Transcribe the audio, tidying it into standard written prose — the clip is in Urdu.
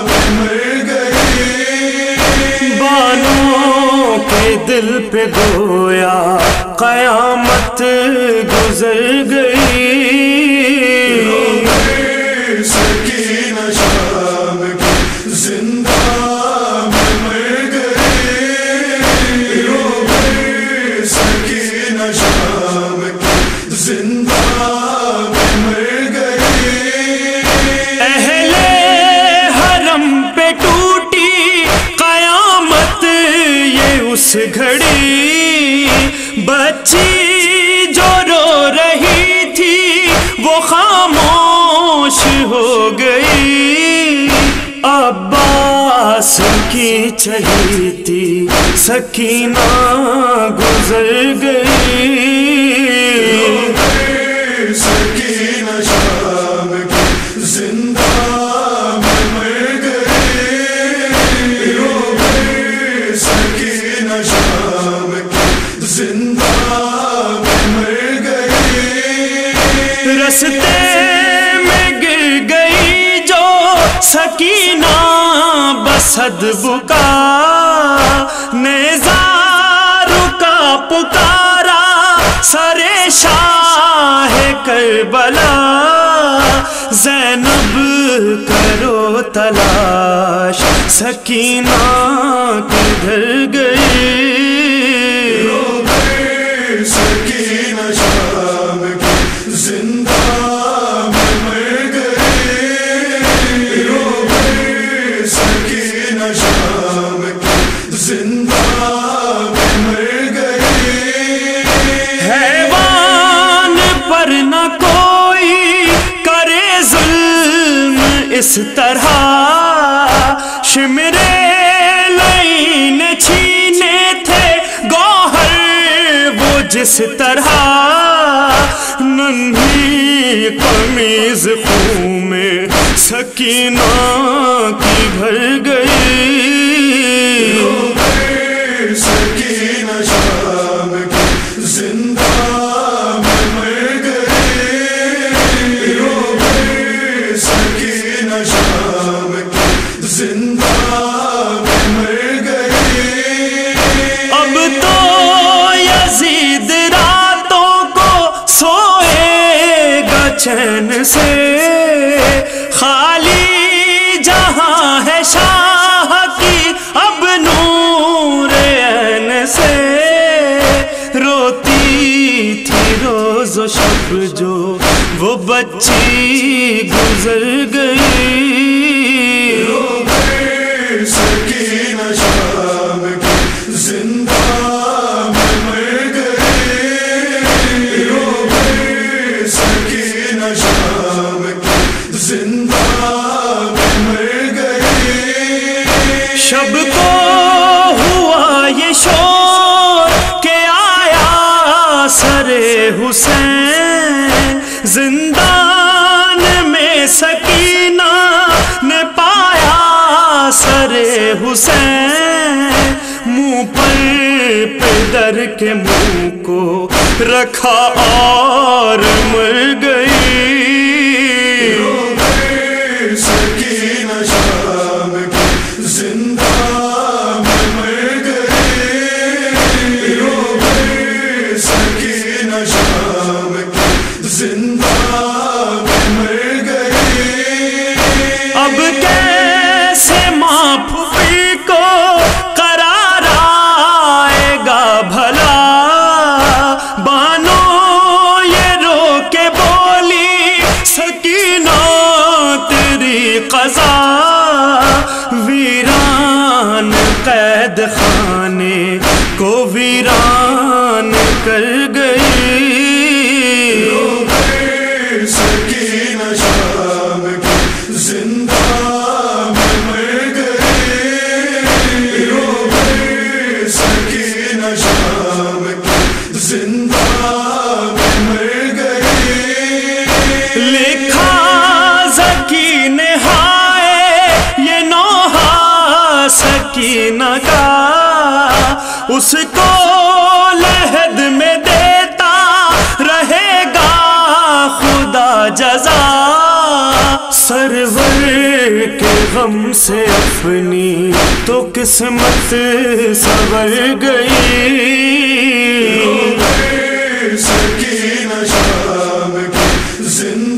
میں مر گئی، بانوں کے دل پہ گویا قیامت گزر گئی، سکینہ شام کی زندہ میں مر گئی، سکینہ شام کی زندہ میں مر گئی، اہل حرم پہ ٹوٹی قیامت یہ اس گھڑی، بچی جو رو رہی تھی وہ خاموش ہو گئی، عباس کی چہیتی سکینہ گزر گئی، سکینہ شام کی زندہ میں مر گئی، سکینہ شام کی زندہ میں مر گئی، رستے میں گر گئی جو سکینہ بصد بکا، نیزہ رکا پکارا سر شاہ کربلا، زینب کرو تلاش سکینہ کدھر گئی، سکینہ شام کی زندہ میں مر گئی، سکینہ شام کی زندہ میں مر گئی، حیوان پر نہ کوئی کرے ظلم اس طرح، شمرے لعین چھینے تھے گوہر وہ جس طرح، ننھی قمیض خون میں سکینہ کی بھر گئی، سکینہ شام کی زندہ میں مر گئی، سکینہ شام کی زندہ میں مر گئی، اب تو یزید راتوں کو سوئے گا چین سے، خالی جہاں ہے شاہ کی اب نور عین سے، روتی تھی روز و شب جو وہ بچی گزر گئی، سکینہ شام کی زندہ میں مر گئی، سکینہ شام کی زندہ میں مر گئی، شب کو ہوا یہ شور کہ آیا سر حسین، زندان میں سکینہ نے پایا سر حسین، منہ پر پدر کے منہ کو رکھا اور مر گئی، سکینہ شام کی زندہ میں مر گئی، سکینہ شام کی زندہ میں مر گئی، اب کیسے ماں پھوپھی کو قرار آئے گا بھلا، بانو یہ رو کے بولی سکینہ تیری قضا، ویران قید خانے کو ویران کر گئی، سکینہ شام کی زندہ میں مر گئی، سکینہ شام کی زندہ میں مر گئی، لکھا زکی نہائے یہ نوحہ سکینہ کا، اس کو لحد میں دیتا رہے گا خدا جزا، سرور کے غم سے اپنی تو قسمت سنور گئی، سکینہ شام کی زندہ